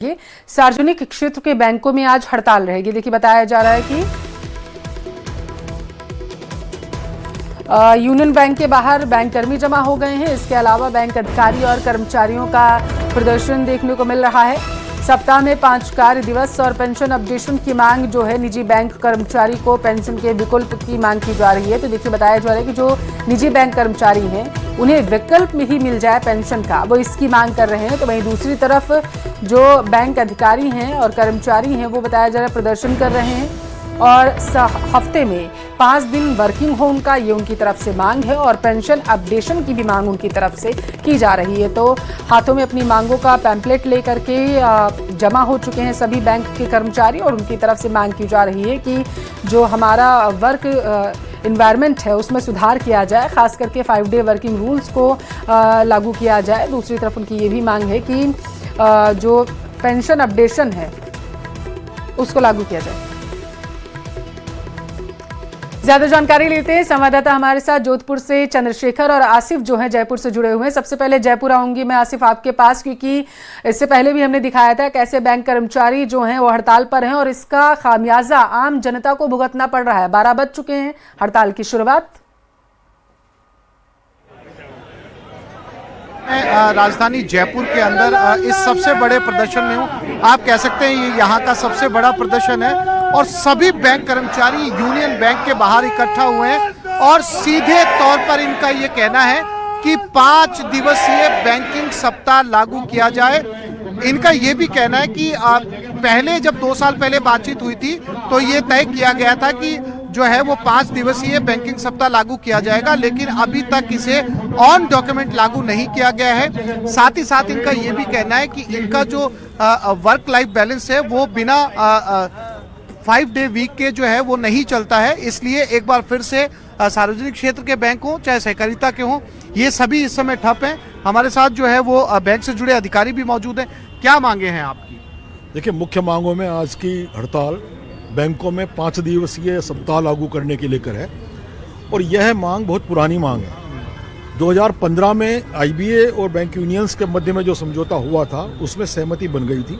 ये सार्वजनिक क्षेत्र के बैंकों में आज हड़ताल रहेगी। देखिए बताया जा रहा है कि यूनियन बैंक के बाहर बैंक कर्मी जमा हो गए हैं। इसके अलावा बैंक अधिकारी और कर्मचारियों का प्रदर्शन देखने को मिल रहा है। सप्ताह में 5 कार्य दिवस और पेंशन अपडेशन की मांग जो है, निजी बैंक कर्मचारी को पेंशन के विकल्प की मांग की जा रही है। तो देखिए बताया जा रहा है कि जो निजी बैंक कर्मचारी हैं उन्हें विकल्प में ही मिल जाए पेंशन का, वो इसकी मांग कर रहे हैं। तो वहीं दूसरी तरफ जो बैंक अधिकारी हैं और कर्मचारी हैं वो बताया जा रहा है प्रदर्शन कर रहे हैं और हफ्ते में 5 दिन वर्किंग हो उनका, ये उनकी तरफ से मांग है और पेंशन अपडेशन की भी मांग उनकी तरफ से की जा रही है। तो हाथों में अपनी मांगों का पैम्पलेट लेकर के जमा हो चुके हैं सभी बैंक के कर्मचारी और उनकी तरफ से मांग की जा रही है कि जो हमारा वर्क इन्वायरमेंट है उसमें सुधार किया जाए, खास करके 5 डे वर्किंग रूल्स को लागू किया जाए। दूसरी तरफ उनकी ये भी मांग है कि जो पेंशन अपडेशन है उसको लागू किया जाए। ज्यादा जानकारी लेते हैं, संवाददाता हमारे साथ जोधपुर से चंद्रशेखर और आसिफ जो हैं जयपुर से जुड़े हुए हैं। सबसे पहले जयपुर आऊंगी मैं आसिफ आपके पास, क्योंकि इससे पहले भी हमने दिखाया था कैसे बैंक कर्मचारी जो हैं वो हड़ताल पर हैं और इसका खामियाजा आम जनता को भुगतना पड़ रहा है। 12 बज चुके हैं हड़ताल की शुरुआत। मैं राजधानी जयपुर के अंदर इस सबसे बड़े प्रदर्शन में हूँ। आप कह सकते हैं ये यहाँ का सबसे बड़ा प्रदर्शन है और सभी बैंक कर्मचारी यूनियन बैंक के बाहर इकट्ठा हुए हैं और सीधे तौर पर इनका ये कहना है कि 5 दिवसीय बैंकिंग सप्ताह लागू किया जाए। इनका ये भी कहना है कि पहले जब 2 साल पहले बातचीत हुई थी तो ये तय किया गया था कि जो है वो 5 दिवसीय बैंकिंग सप्ताह लागू किया जाएगा, लेकिन अभी तक इसे ऑन डॉक्यूमेंट लागू नहीं किया गया है। साथ ही साथ इनका ये भी कहना है कि इनका जो वर्क लाइफ बैलेंस है वो बिना 5 डे वीक के जो है वो नहीं चलता है। इसलिए एक बार फिर से सार्वजनिक क्षेत्र के बैंक हो चाहे सहकारिता के हों, ये सभी इस समय ठप हैं। हमारे साथ जो है वो बैंक से जुड़े अधिकारी भी मौजूद हैं। क्या मांगे हैं आपकी? देखिए, मुख्य मांगों में आज की हड़ताल बैंकों में 5 दिवसीय सप्ताह लागू करने के लेकर है और यह मांग बहुत पुरानी मांग है। 2015 में आईबीए और बैंक यूनियंस के मध्य में जो समझौता हुआ था उसमें सहमति बन गई थी।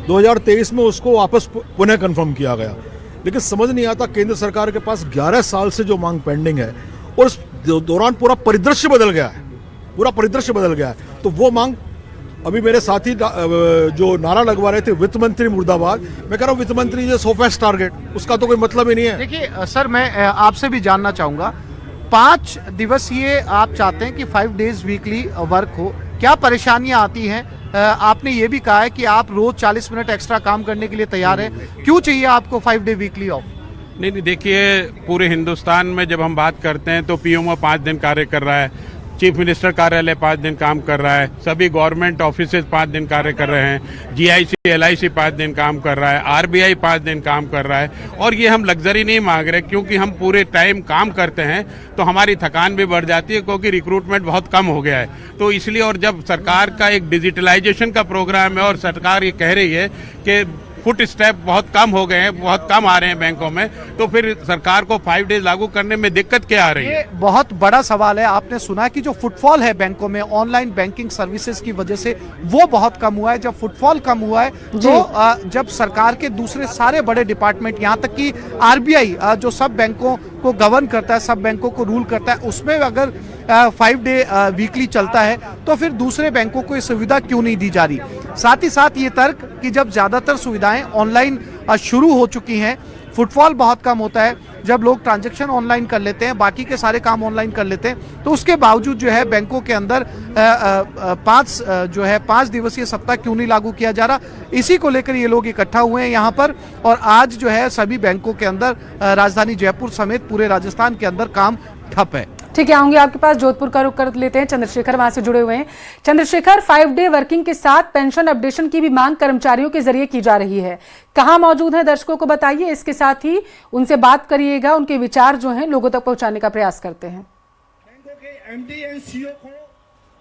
2023 में उसको वापस पुनः कंफर्म किया गया, लेकिन समझ नहीं आता केंद्र सरकार के पास 11 साल से जो मांग पेंडिंग है और उस दौरान पूरा परिदृश्य बदल गया है, तो वो मांग अभी मेरे साथी जो नारा लगवा रहे थे वित्त मंत्री मुर्दाबाद, मैं कह रहा हूँ वित्त मंत्री जो सोफेस्ट टारगेट, उसका तो कोई मतलब ही नहीं है। देखिए सर, मैं आपसे भी जानना चाहूंगा, 5 दिवसीय आप चाहते हैं कि 5 डेज वीकली वर्क हो, क्या परेशानियां आती हैं? आपने ये भी कहा है कि आप रोज 40 मिनट एक्स्ट्रा काम करने के लिए तैयार हैं, क्यों चाहिए आपको 5 डे वीकली ऑफ? नहीं, देखिए पूरे हिंदुस्तान में जब हम बात करते हैं तो पीएमओ 5 दिन कार्य कर रहा है, चीफ मिनिस्टर कार्यालय 5 दिन काम कर रहा है, सभी गवर्नमेंट ऑफिसेज 5 दिन कार्य कर रहे हैं, जीआईसी एलआईसी 5 दिन काम कर रहा है, आरबीआई 5 दिन काम कर रहा है। और ये हम लग्जरी नहीं मांग रहे, क्योंकि हम पूरे टाइम काम करते हैं तो हमारी थकान भी बढ़ जाती है, क्योंकि रिक्रूटमेंट बहुत कम हो गया है। तो इसलिए, और जब सरकार का एक डिजिटलाइजेशन का प्रोग्राम है और सरकार ये कह रही है कि फुट स्टेप बहुत कम हो गए हैं, बहुत कम आ रहे हैं बैंकों में, तो फिर सरकार को 5 डेज लागू करने में दिक्कत क्या आ रही है? ये बहुत बड़ा सवाल है। आपने सुना कि जो फुटफॉल है बैंकों में ऑनलाइन बैंकिंग सर्विसेज की वजह से वो बहुत कम हुआ है। जब फुटफॉल कम हुआ है तो जब सरकार के दूसरे सारे बड़े डिपार्टमेंट, यहाँ तक कि आरबीआई जो सब बैंकों को गवर्न करता है, सब बैंकों को रूल करता है, उसमें अगर 5 डे वीकली चलता है तो फिर दूसरे बैंकों को ये सुविधा क्यों नहीं दी जा रही? साथ ही साथ ये तर्क कि जब ज्यादातर सुविधाएं ऑनलाइन शुरू हो चुकी हैं, फुटफॉल बहुत कम होता है, जब लोग ट्रांजैक्शन ऑनलाइन कर लेते हैं, बाकी के सारे काम ऑनलाइन कर लेते हैं, तो उसके बावजूद जो है बैंकों के अंदर 5 दिवसीय सप्ताह क्यों नहीं लागू किया जा रहा? इसी को लेकर ये लोग इकट्ठा हुए हैं यहाँ पर और आज जो है सभी बैंकों के अंदर राजधानी जयपुर समेत पूरे राजस्थान के अंदर काम ठप है। ठीक है, आऊंगी आपके पास। जोधपुर का रुख कर लेते हैं, चंद्रशेखर वहां से जुड़े हुए हैं। चंद्रशेखर, 5 डे वर्किंग के साथ पेंशन अपडेशन की भी मांग कर्मचारियों के जरिए की जा रही है, कहां मौजूद है दर्शकों को बताइए, इसके साथ ही उनसे बात करिएगा, उनके विचार जो हैं लोगों तक पहुंचाने का प्रयास करते हैं। बैंकों के एमडी एंड सीईओ को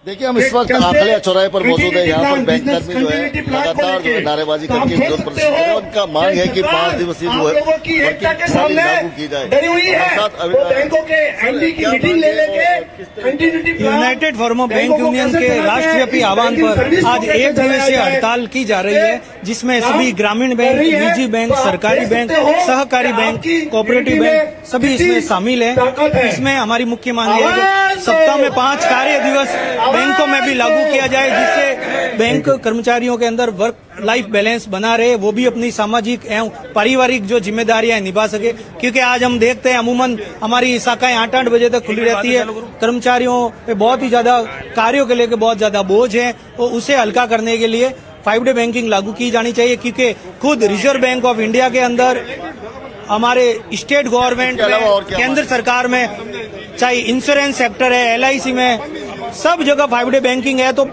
देखिए, हम इस वक्त आखले चौराहे पर मौजूद है। यहाँ पर बैंक कर्मी जो है लगातार जो है नारेबाजी करके विरोध प्रदर्शन कर रहे हैं। उनका मांग है कि 5 दिवसीय जो है वर्किंग लागू की जाए। United form of bank union के राष्ट्रव्यापी आह्वान पर आज 1 दिवसीय हड़ताल की जा रही है, जिसमें सभी ग्रामीण बैंक, निजी बैंक, सरकारी बैंक, सहकारी बैंक, कोऑपरेटिव बैंक सभी इसमें शामिल है। इसमें हमारी मुख्य मांग है कि सप्ताह में 5 कार्य दिवस बैंकों में भी लागू किया जाए, जिससे बैंक कर्मचारियों के अंदर वर्क लाइफ बैलेंस बना रहे, वो भी अपनी सामाजिक एवं पारिवारिक जो जिम्मेदारियां निभा सके। क्योंकि आज हम देखते हैं अमूमन हमारी शाखाएं 8-8 बजे तक खुली रहती है। कर्मचारियों पे बहुत ही ज्यादा कार्यों के लेकर बहुत ज्यादा बोझ है, तो उसे हल्का करने के लिए 5 डे बैंकिंग लागू की जानी चाहिए। क्योंकि खुद रिजर्व बैंक ऑफ इंडिया के अंदर, हमारे स्टेट गवर्नमेंट में, केंद्र सरकार में, चाहे इंश्योरेंस सेक्टर है, LIC में, सब जगह 5 डे बैंकिंग है, तो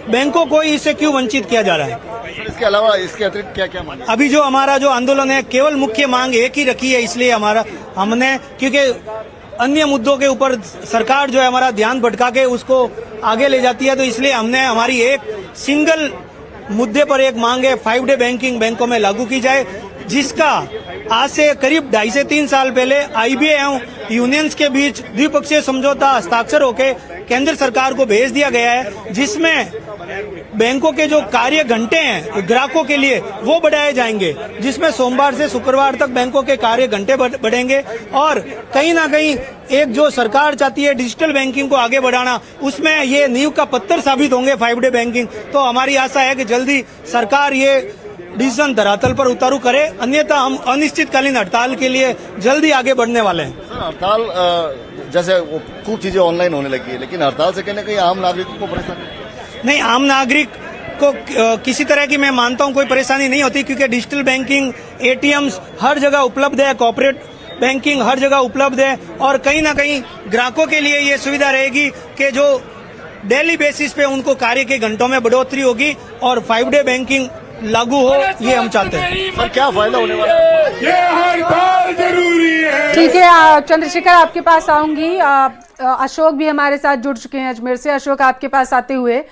बैंकों को इससे क्यों वंचित किया जा रहा है? इसके अलावा इसके अतिरिक्त क्या क्या मांग? अभी जो हमारा जो आंदोलन है, केवल मुख्य मांग एक ही रखी है, इसलिए हमने क्योंकि अन्य मुद्दों के ऊपर सरकार जो है हमारा ध्यान भटका के उसको आगे ले जाती है, तो इसलिए हमने हमारी एक सिंगल मुद्दे पर एक मांग है, 5 डे बैंकिंग बैंकों में लागू की जाए, जिसका आज से करीब 2.5 से 3 साल पहले IBA एवं यूनियंस के बीच द्विपक्षीय समझौता हस्ताक्षर होकर केंद्र सरकार को भेज दिया गया है, जिसमें बैंकों के जो कार्य घंटे हैं ग्राहकों के लिए वो बढ़ाए जाएंगे, जिसमें सोमवार से शुक्रवार तक बैंकों के कार्य घंटे बढ़ेंगे। और कहीं ना कहीं एक जो सरकार चाहती है डिजिटल बैंकिंग को आगे बढ़ाना, उसमें ये नींव का पत्थर साबित होंगे 5 डे बैंकिंग। तो हमारी आशा है कि जल्दी सरकार ये डिसीजन धरातल पर उतारू करे, अन्यथा हम अनिश्चितकालीन हड़ताल के लिए जल्दी आगे बढ़ने वाले हैं। हड़ताल जैसे खूब चीजें ऑनलाइन होने लगी है, लेकिन हड़ताल से कहीं ना कहीं आम नागरिकों को परेशानी नहीं, आम नागरिक को किसी तरह की मैं मानता हूं कोई परेशानी नहीं होती, क्योंकि डिजिटल बैंकिंग, ATMs हर जगह उपलब्ध है, कॉर्पोरेट बैंकिंग हर जगह उपलब्ध है, और कहीं ना कहीं ग्राहकों के लिए ये सुविधा रहेगी कि जो डेली बेसिस पे उनको कार्य के घंटों में बढ़ोतरी होगी और 5 डे बैंकिंग लागू हो, ये हम चाहते हैं। सर, क्या फायदा होने वाला है? ये हड़ताल जरूरी है। ठीक है, चंद्रशेखर आपके पास आऊंगी। अशोक भी हमारे साथ जुड़ चुके हैं अजमेर से। अशोक, आपके पास आते हुए,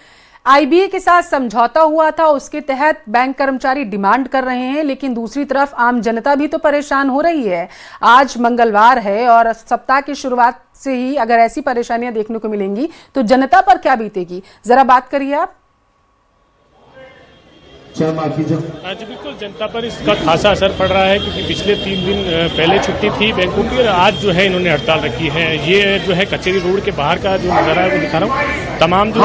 IBA के साथ समझौता हुआ था, उसके तहत बैंक कर्मचारी डिमांड कर रहे हैं, लेकिन दूसरी तरफ आम जनता भी तो परेशान हो रही है। आज मंगलवार है और सप्ताह की शुरुआत से ही अगर ऐसी परेशानियां देखने को मिलेंगी तो जनता पर क्या बीतेगी, जरा बात करिए आप। आज बिल्कुल जनता पर इसका खासा असर पड़ रहा है, क्योंकि पिछले 3 दिन पहले छुट्टी थी बैंकों की और आज जो है इन्होंने हड़ताल रखी है। ये जो है कचेरी रोड के बाहर का जो नज़ारा है वो दिखा रहा हूँ। तमाम जो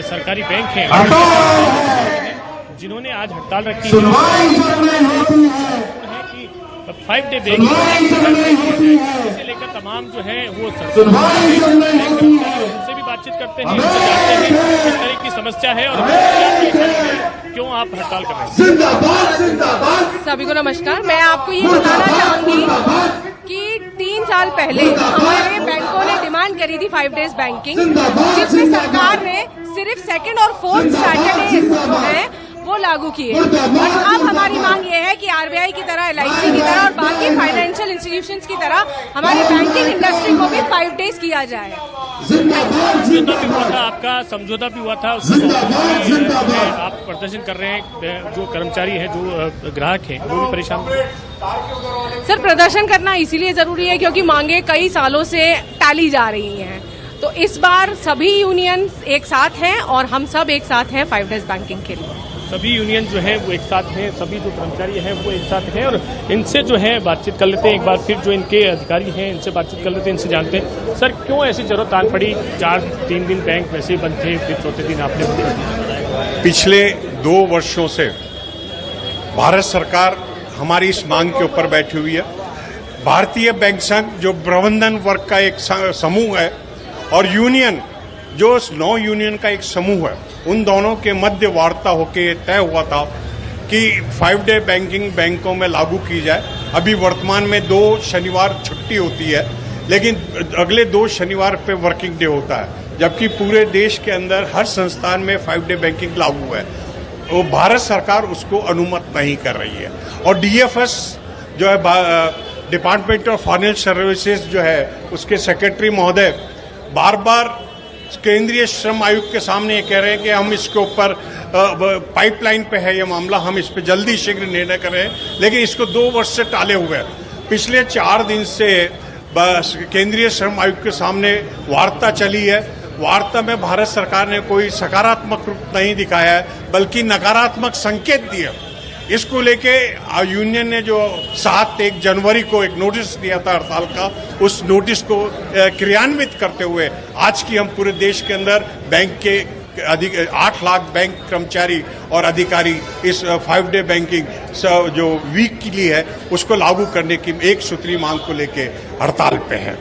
सरकारी बैंक हैं जिन्होंने आज हड़ताल रखी है कि 5 डे बैंक इसे लेकर तमाम जो है वो उनसे भी बातचीत करते हैं, उनसे जानते हैं किस तरह की समस्या है और क्यों आप हड़ताल कर रहे हैं। सभी को नमस्कार। मैं आपको ये बताना चाहूंगी कि 3 साल पहले हमारे बैंकों ने डिमांड करी थी 5 डेज बैंकिंग, जिसमें सरकार ने सिर्फ 2nd और 4th सैटरडे जो है वो लागू किए। और अब हमारी मांग ये है कि RBI की तरह, LIC की तरह और बाकी फाइनेंशियल इंस्टीट्यूशंस की तरह हमारी बैंकिंग इंडस्ट्री को भी 5 डेज किया जाए। समझौता भी हुआ था, आपका समझौता भी हुआ था, आप प्रदर्शन कर रहे हैं, जो कर्मचारी हैं, जो ग्राहक हैं वो भी परेशान। सर, प्रदर्शन करना इसीलिए जरूरी है क्योंकि मांगे कई सालों से टाली जा रही हैं, तो इस बार सभी यूनियन एक साथ हैं और हम सब एक साथ हैं 5 डेज बैंकिंग के लिए। सभी यूनियन जो है वो एक साथ हैं, सभी जो कर्मचारी हैं वो एक साथ हैं और इनसे जो है बातचीत कर लेते हैं। एक बार फिर जो इनके अधिकारी हैं इनसे बातचीत कर लेते हैं, इनसे जानते हैं सर क्यों ऐसी जरूरत आन पड़ी। 3 दिन बैंक वैसे ही बंद थे, फिर 4थे दिन आपने। पिछले 2 वर्षों से भारत सरकार हमारी इस मांग के ऊपर बैठी हुई है। भारतीय बैंक संघ जो प्रबंधन वर्ग का एक समूह है और यूनियन जो 9 यूनियन का एक समूह है, उन दोनों के मध्य वार्ता होकर तय हुआ था कि 5 डे बैंकिंग बैंकों में लागू की जाए। अभी वर्तमान में 2 शनिवार छुट्टी होती है, लेकिन अगले 2 शनिवार पे वर्किंग डे होता है, जबकि पूरे देश के अंदर हर संस्थान में 5 डे बैंकिंग लागू है। वो भारत सरकार उसको अनुमत नहीं कर रही है और DFS जो है, डिपार्टमेंट ऑफ फाइनेंशियल सर्विसेज जो है, उसके सेक्रेटरी महोदय बार बार केंद्रीय श्रम आयोग के सामने ये कह रहे हैं कि हम इसके ऊपर पाइपलाइन पे है ये मामला, हम इस पे जल्दी शीघ्र निर्णय करें, लेकिन इसको 2 वर्ष से टाले हुए हैं। पिछले 4 दिन से बस केंद्रीय श्रम आयोग के सामने वार्ता चली है। वार्ता में भारत सरकार ने कोई सकारात्मक रूप नहीं दिखाया है, बल्कि नकारात्मक संकेत दिए। इसको लेके यूनियन ने जो 7 जनवरी को एक नोटिस दिया था हड़ताल का, उस नोटिस को क्रियान्वित करते हुए आज की हम पूरे देश के अंदर बैंक के 8 लाख बैंक कर्मचारी और अधिकारी इस 5 डे बैंकिंग जो वीक के लिए है उसको लागू करने की एक सूत्री मांग को लेके हड़ताल पे है।